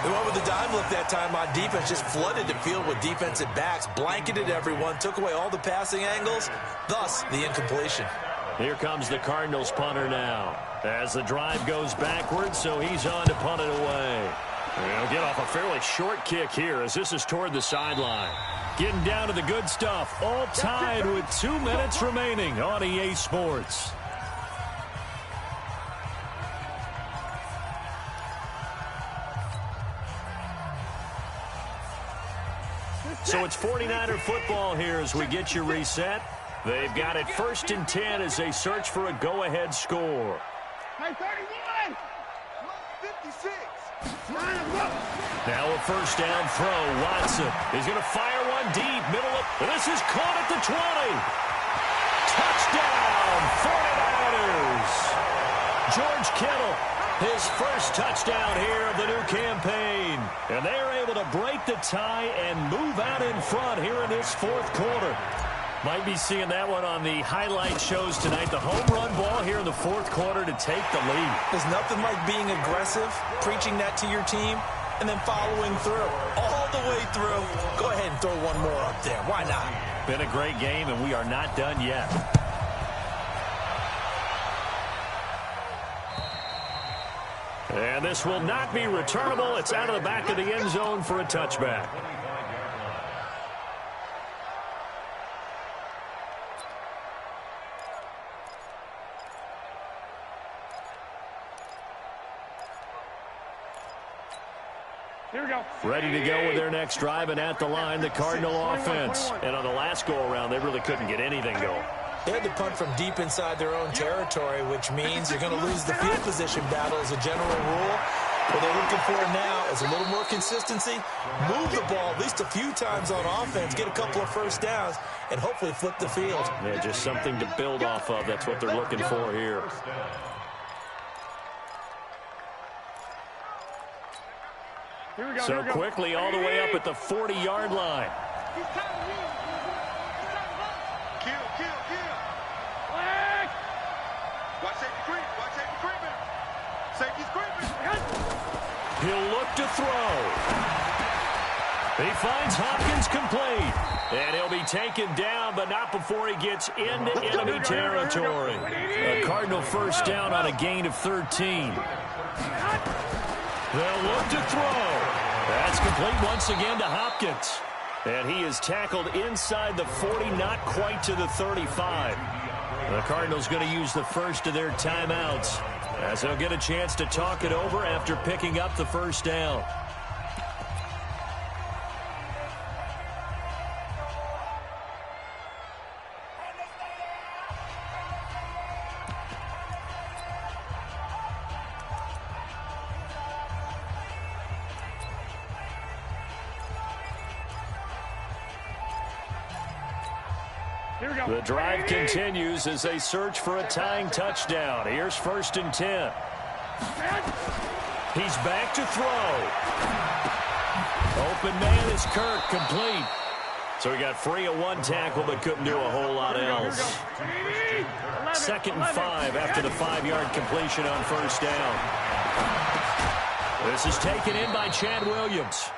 They went with the dime look that time on defense, just flooded the field with defensive backs, blanketed everyone, took away all the passing angles, thus the incompletion. Here comes the Cardinals punter now as the drive goes backwards, so he's on to punt it away. He'll get off a fairly short kick here as this is toward the sideline. Getting down to the good stuff, all tied with 2 minutes remaining on EA Sports. So it's 49er football here as we get you reset. They've got it 1st and 10 as they search for a go-ahead score. Hey, 31! 56. Now a 1st down throw. Watson is going to fire one deep. Middle of, this is caught at the 20. Touchdown, 49ers. George Kittle, his first touchdown here of the new campaign. And they are able to break the tie and move out in front here in this 4th quarter. Might be seeing that one on the highlight shows tonight. The home run ball here in the 4th quarter to take the lead. There's nothing like being aggressive, preaching that to your team, and then following through. All the way through. Go ahead and throw one more up there. Why not? Been a great game, and we are not done yet. And this will not be returnable. It's out of the back of the end zone for a touchback. Here we go. Ready to go with their next drive, and at the line, the Cardinal offense. And on the last go-around, they really couldn't get anything going. They had to punt from deep inside their own territory, which means you're going to lose the field position battle as a general rule. What they're looking for now is a little more consistency, move the ball at least a few times on offense, get a couple of 1st downs, and hopefully flip the field. Yeah, just something to build off of. That's what they're looking for here. So quickly all the way up at the 40-yard line. Kill. Watch safety creep. Watch safety creeping. Safety's creeping. He'll look to throw. He finds Hopkins complete. And he'll be taken down, but not before he gets into enemy territory. A Cardinal 1st down on a gain of 13. They'll look to throw. That's complete once again to Hopkins. And he is tackled inside the 40, not quite to the 35. The Cardinals going to use the first of their timeouts as they'll get a chance to talk it over after picking up the 1st down. The drive continues as they search for a tying touchdown. Here's 1st and 10. He's back to throw. Open man is Kirk, complete. So he got free of one tackle, but couldn't do a whole lot else. 2nd and 5 after the 5-yard completion on first down. This is taken in by Chad Williams.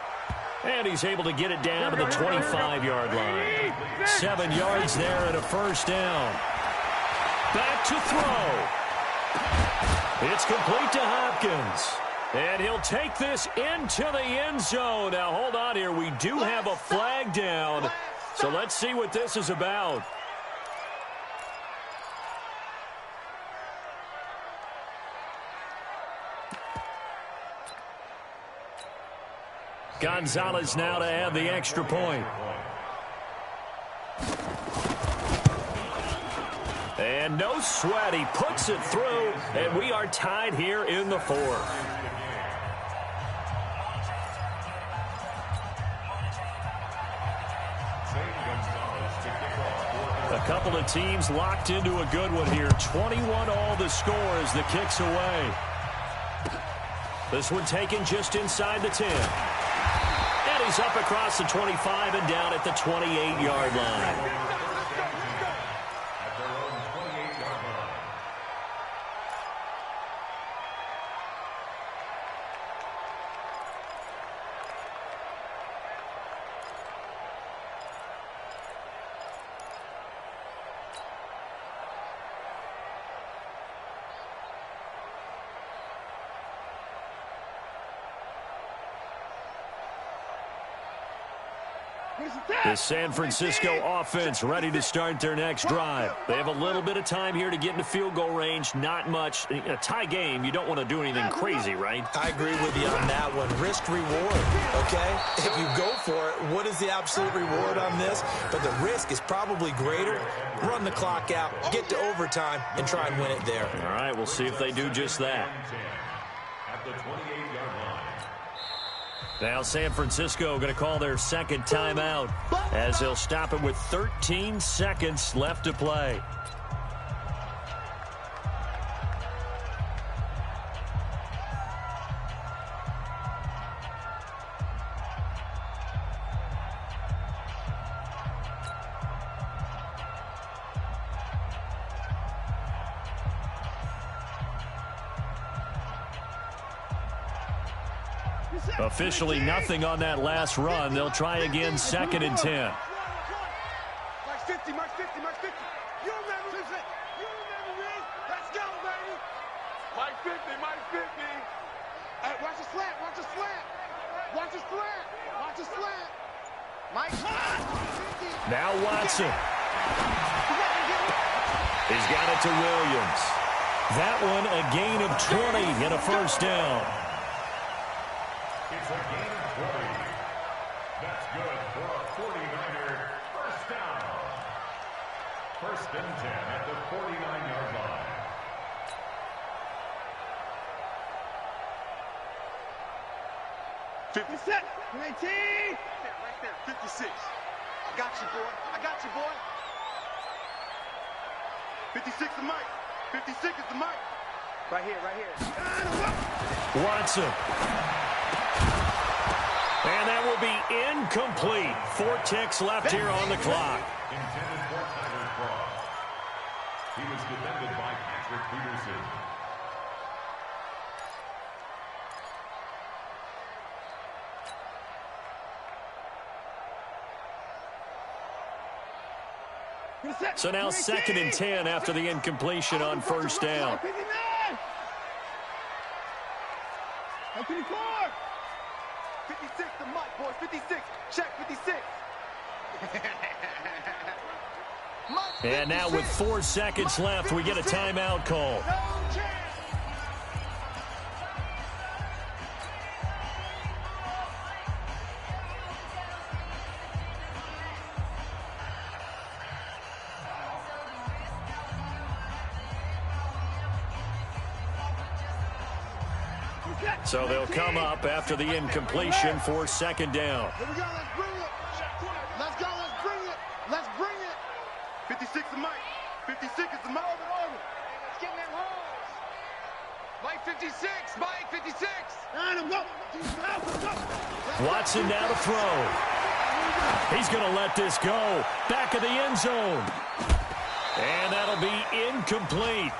And he's able to get it down to the 25-yard line. 7 yards there and a first down. Back to throw. It's complete to Hopkins. And he'll take this into the end zone. Now, hold on here. We do have a flag down. So let's see what this is about. Gonzalez now to have the extra point. And no sweat. He puts it through, and we are tied here in the 4th. A couple of teams locked into a good one here. 21 all the score as the kick's away. This one taken just inside the 10. And he's up across the 25 and down at the 28-yard line. The San Francisco offense ready to start their next drive. They have a little bit of time here to get into field goal range. Not much. In a tie game, you don't want to do anything crazy, right? I agree with you on that one. Risk reward, okay? If you go for it, what is the absolute reward on this? But the risk is probably greater. Run the clock out, get to overtime, and try and win it there. All right, we'll see if they do just that. At the 28-yard line. Now San Francisco going to call their second timeout as they'll stop it with 13 seconds left to play. Officially nothing on that last run. They'll try again, 2nd and 10. Mark 50, Mark 50, Mark 50. You remember this? You remember this? Let's go, baby. Mark 50, Mark 50. Hey, watch the slant, watch the slant. Watch the slant, watch the slant. Mike, 50. Now Watson. He's got it to Williams. That one a gain of 20 and a first down. It's a gain of 20. That's good for a 49er first down. 1st and 10 at the 49-yard line. Set. 19. Right there. 56. I got you, boy. I got you, boy. 56 is Mike. 56 is the Mike. Right here, right here. Watson. And that will be incomplete. 4 ticks left here on the clock. Intended for Tyler Cross. He was defended by Patrick Peterson. So now 2nd and 10 after the incompletion on first down. 56 to Mike, boys. 56. Check 56. And now with 4 seconds left, we get a timeout call. So they'll come up after the incompletion for 2nd down. Here we go, let's bring it. Let's go, let's bring it. Let's bring it. 56 is Mike. 56 is the Mike. Let's get in that holes. Mike Mike 56, Mike 56. Watson now to throw. He's going to let this go. Back of the end zone. And that'll be incomplete.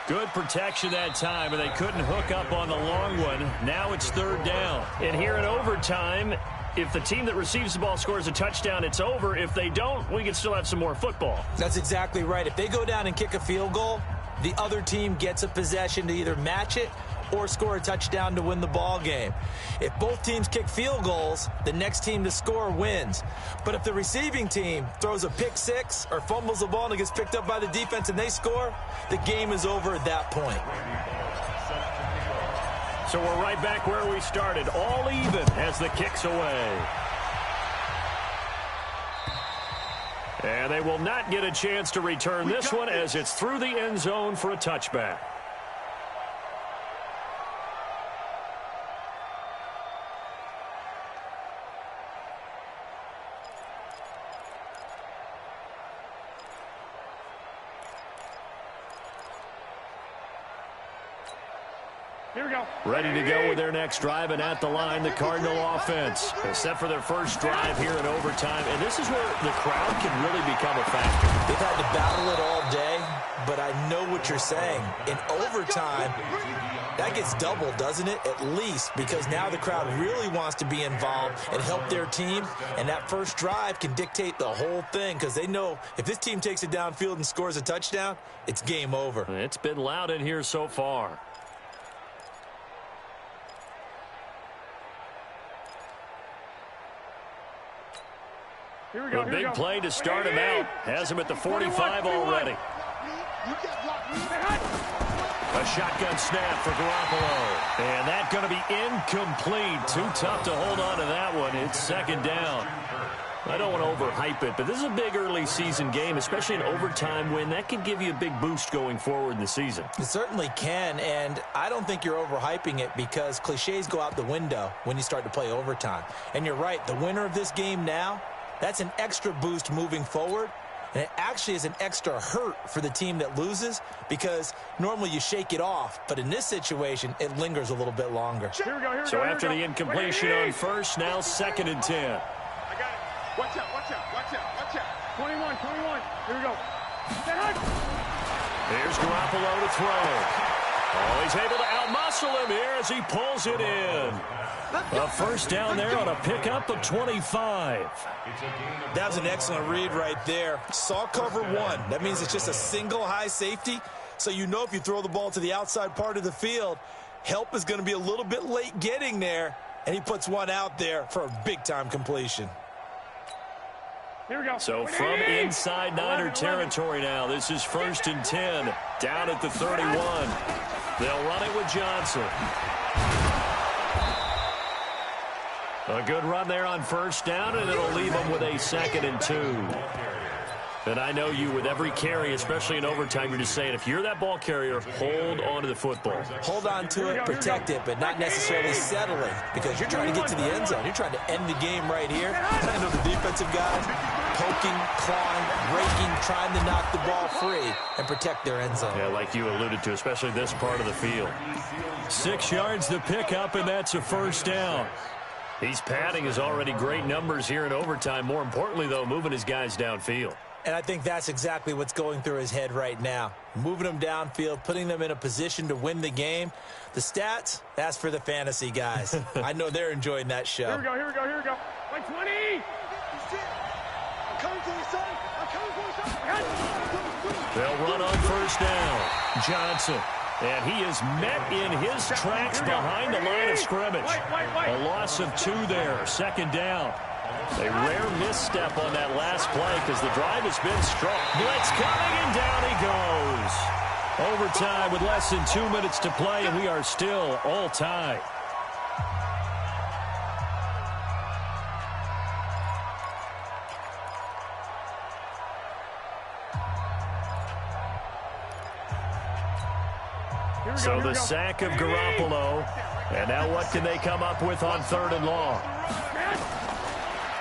Good protection that time, and they couldn't hook up on the long one. Now it's third down. And here in overtime, if the team that receives the ball scores a touchdown, it's over. If they don't, we can still have some more football. That's exactly right. If they go down and kick a field goal, the other team gets a possession to either match it or score a touchdown to win the ball game. If both teams kick field goals, the next team to score wins. But if the receiving team throws a pick six or fumbles the ball and it gets picked up by the defense and they score, the game is over at that point. So we're right back where we started, all even as the kick's away. And they will not get a chance to return this one as it's through the end zone for a touchback. Here we go. Ready to go with their next drive, and at the line, the Cardinal offense. Except for their first drive here in overtime. And this is where the crowd can really become a factor. They've had to battle it all day, but I know what you're saying. In overtime, that gets doubled, doesn't it? At least, because now the crowd really wants to be involved and help their team. And that first drive can dictate the whole thing, because they know if this team takes it downfield and scores a touchdown, it's game over. It's been loud in here so far. Here we go. A big play to start him out. Has him at the 45 already. A shotgun snap for Garoppolo. And that's going to be incomplete. Too tough to hold on to that one. It's second down. I don't want to overhype it, but this is a big early season game, especially an overtime win. That can give you a big boost going forward in the season. It certainly can, and I don't think you're overhyping it because cliches go out the window when you start to play overtime. And you're right, the winner of this game now, that's an extra boost moving forward, and it actually is an extra hurt for the team that loses because normally you shake it off, but in this situation, it lingers a little bit longer. Here we go. So after the incompletion on first, now 2nd and 10. I got it. Watch out, watch out, watch out, watch out. 21. Here we go. Here's Garoppolo to throw. Oh, he's able to outmuscle him here as he pulls it in. A first down there on a pickup of 25. That was an excellent read right there. Saw cover one. That means it's just a single high safety. So you know if you throw the ball to the outside part of the field, help is going to be a little bit late getting there. And he puts one out there for a big-time completion. Here we go. So from inside Niner territory now, this is 1st and 10. Down at the 31. They'll run it with Johnson. A good run there on first down, and it'll leave them with a 2nd and 2. And I know you, with every carry, especially in overtime, you're just saying, if you're that ball carrier, hold on to the football. Hold on to it, protect it, but not necessarily settling, because you're trying to get to the end zone. You're trying to end the game right here. I know the defensive guys poking, clawing, raking, trying to knock the ball free and protect their end zone. Yeah, like you alluded to, especially this part of the field. 6 yards to pick up, and that's a first down. He's padding his already great numbers here in overtime. More importantly, though, moving his guys downfield. And I think that's exactly what's going through his head right now. Moving them downfield, putting them in a position to win the game. The stats, that's for the fantasy guys. I know they're enjoying that show. Here we go. Like 20. I'm coming for you, son. I'm coming for you, son. They'll run on first down. Johnson. And he is met in his tracks behind the line of scrimmage. A loss of 2 there. 2nd down. A rare misstep on that last play because the drive has been strong. Blitz coming, and down he goes. Overtime with less than 2 minutes to play, and we are still all tied. So the sack of Garoppolo. And now what can they come up with on 3rd and long?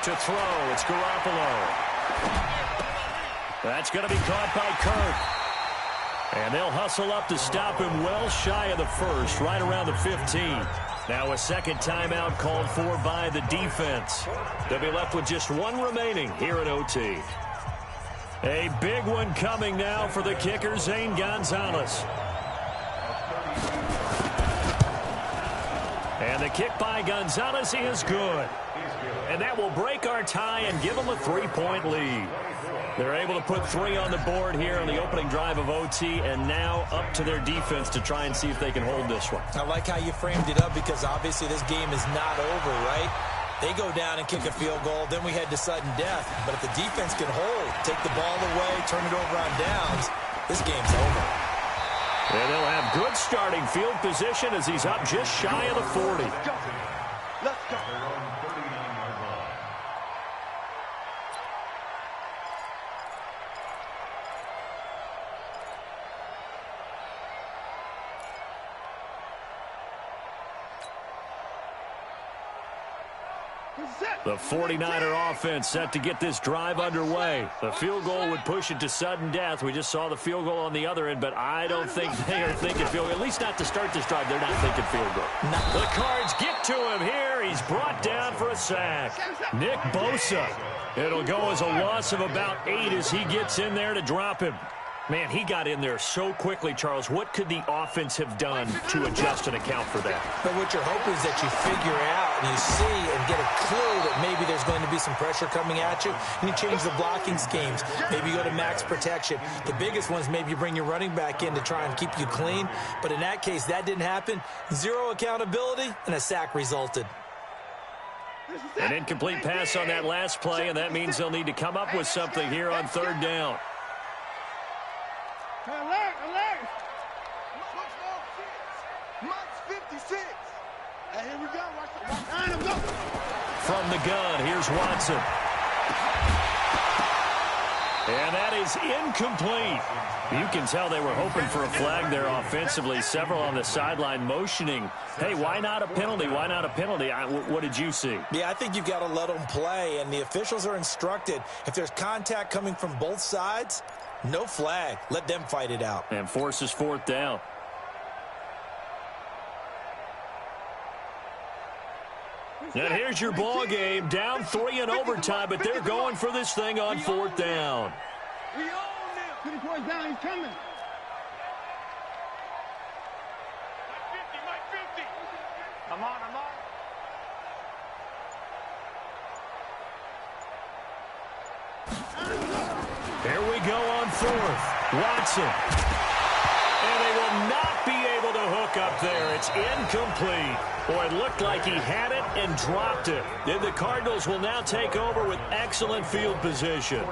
To throw, it's Garoppolo. That's going to be caught by Kirk. And they'll hustle up to stop him well shy of the first, right around the 15. Now a second timeout called for by the defense. They'll be left with just one remaining here at OT. A big one coming now for the kicker, Zane Gonzalez. And the kick by Gonzalez is good. And that will break our tie and give them a 3-point lead. They're able to put 3 on the board here on the opening drive of OT, and now up to their defense to try and see if they can hold this one. I like how you framed it up because obviously this game is not over, right? They go down and kick a field goal, then we head to sudden death. But if the defense can hold, take the ball away, turn it over on downs, this game's over. And they'll have good starting field position as he's up just shy of the 40. Let's go. The 49er offense set to get this drive underway. The field goal would push it to sudden death. We just saw the field goal on the other end, but I don't think they are thinking field goal. At least not to start this drive. They're not thinking field goal. The Cards get to him here. He's brought down for a sack. Nick Bosa. It'll go as a loss of about 8 as he gets in there to drop him. Man, he got in there so quickly, Charles. What could the offense have done to adjust and account for that? But what you're hoping is that you figure out and you see and get a clue that maybe there's going to be some pressure coming at you, and you change the blocking schemes. Maybe you go to max protection. The biggest one is maybe you bring your running back in to try and keep you clean. But in that case, that didn't happen. 0 accountability, and a sack resulted. An incomplete pass on that last play, and that means they'll need to come up with something here on 3rd down. Alert! Max 56. And here we go. Watch him go. From the gun, here's Watson. And that is incomplete. You can tell they were hoping for a flag there offensively. Several on the sideline motioning, hey, why not a penalty? Why not a penalty? What did you see? Yeah, I think you've got to let them play, and the officials are instructed. If there's contact coming from both sides, no flag. Let them fight it out. And forces 4th down. And here's your ball game. Down 3 in overtime, but they're going for this thing on 4th down. We own him. 3 points down. He's coming. Mike 50. I'm on. Here we go on 4th. Watson. And they will not be able to hook up there. It's incomplete. Boy, it looked like he had it and dropped it. Then the Cardinals will now take over with excellent field position.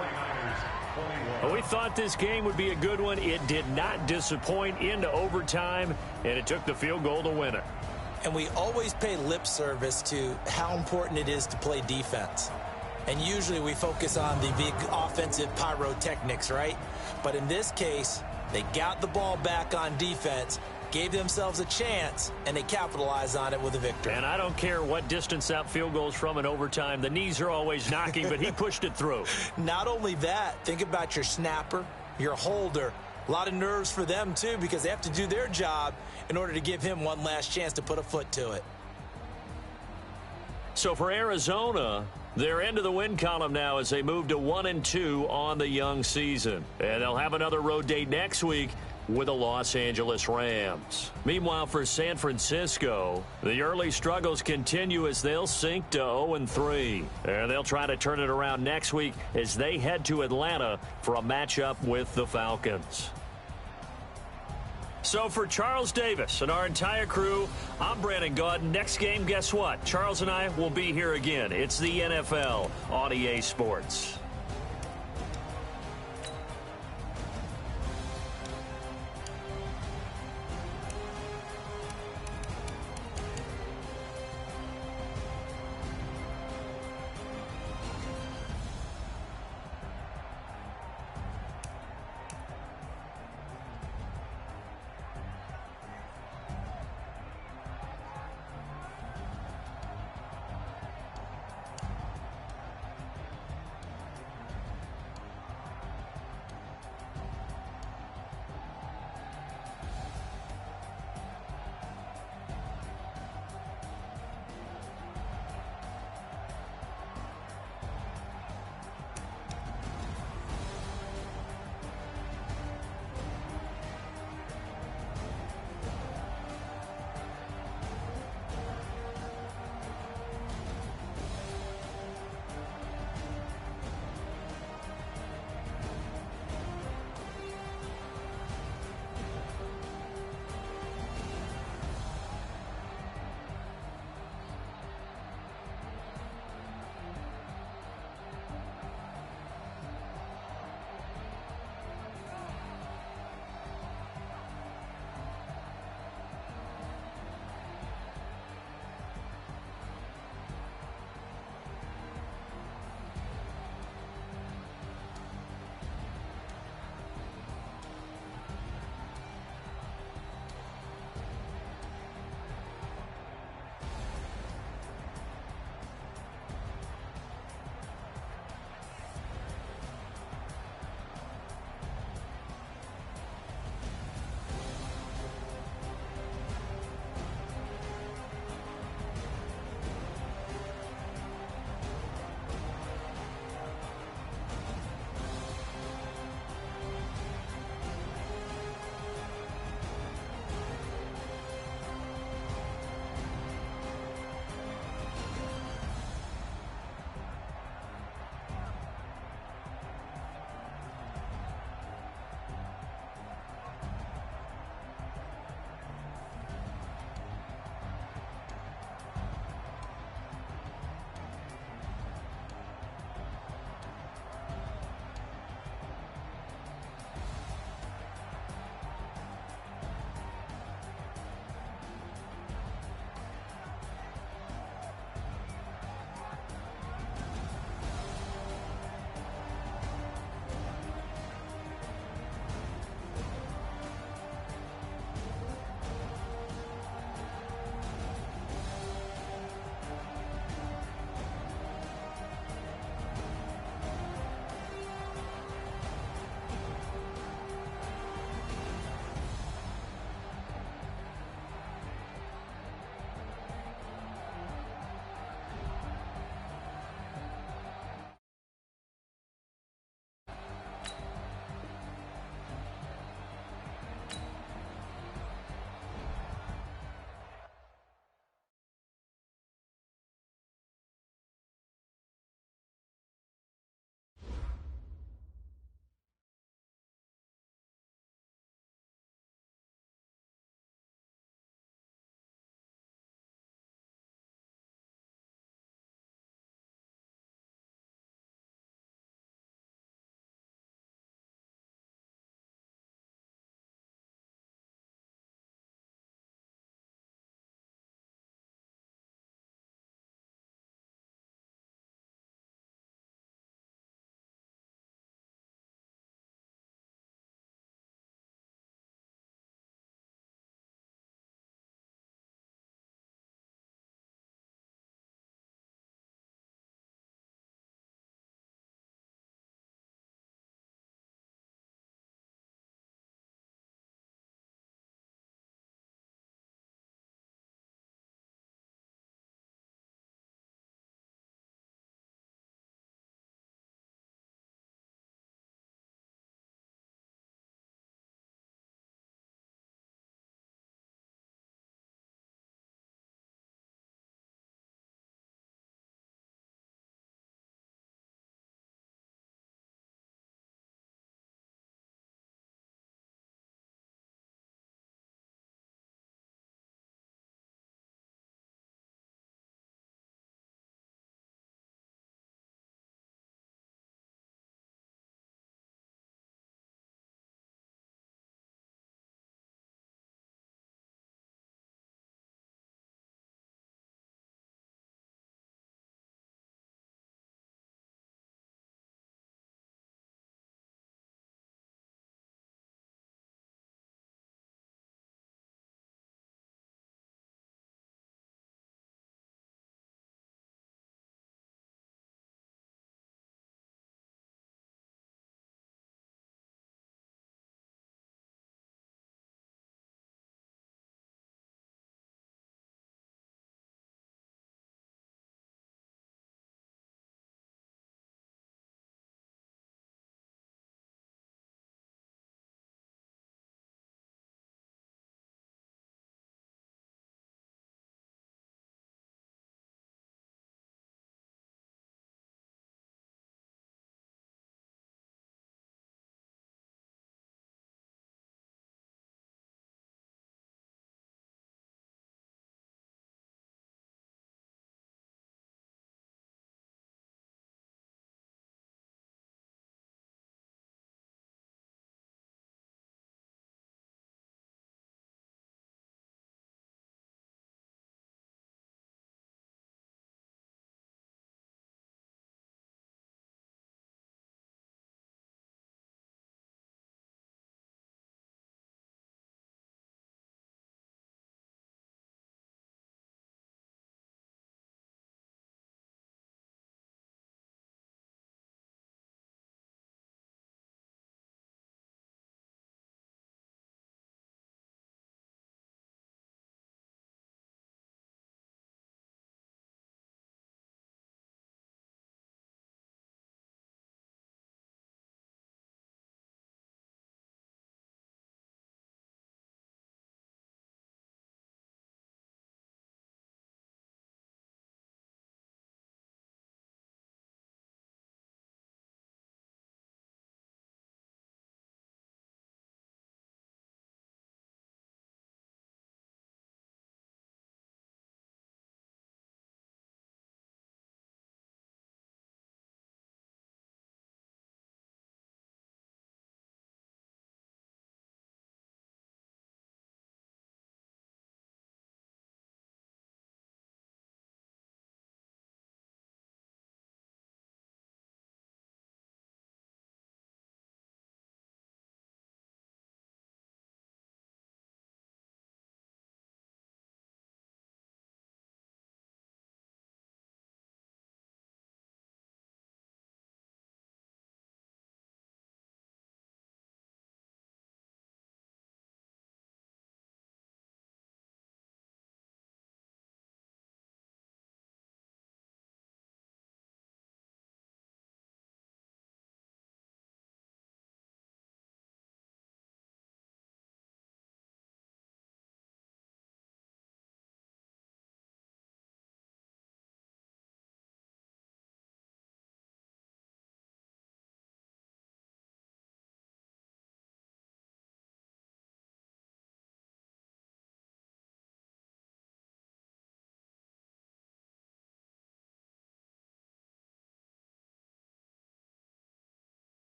Well, we thought this game would be a good one. It did not disappoint into overtime, and it took the field goal to win it. And we always pay lip service to how important it is to play defense. And usually we focus on the big offensive pyrotechnics, right? But in this case, they got the ball back on defense, gave themselves a chance, and they capitalized on it with a victory. And I don't care what distance out field goals from in overtime. The knees are always knocking, but he pushed it through. Not only that, think about your snapper, your holder. A lot of nerves for them, too, because they have to do their job in order to give him one last chance to put a foot to it. So for Arizona, they're into the win column now as they move to 1-2 on the young season. And they'll have another road date next week with the Los Angeles Rams. Meanwhile, for San Francisco, the early struggles continue as they'll sink to 0-3. And they'll try to turn it around next week as they head to Atlanta for a matchup with the Falcons. So for Charles Davis and our entire crew, I'm Brandon Gaudin. Next game, guess what? Charles and I will be here again. It's the NFL on EA Sports.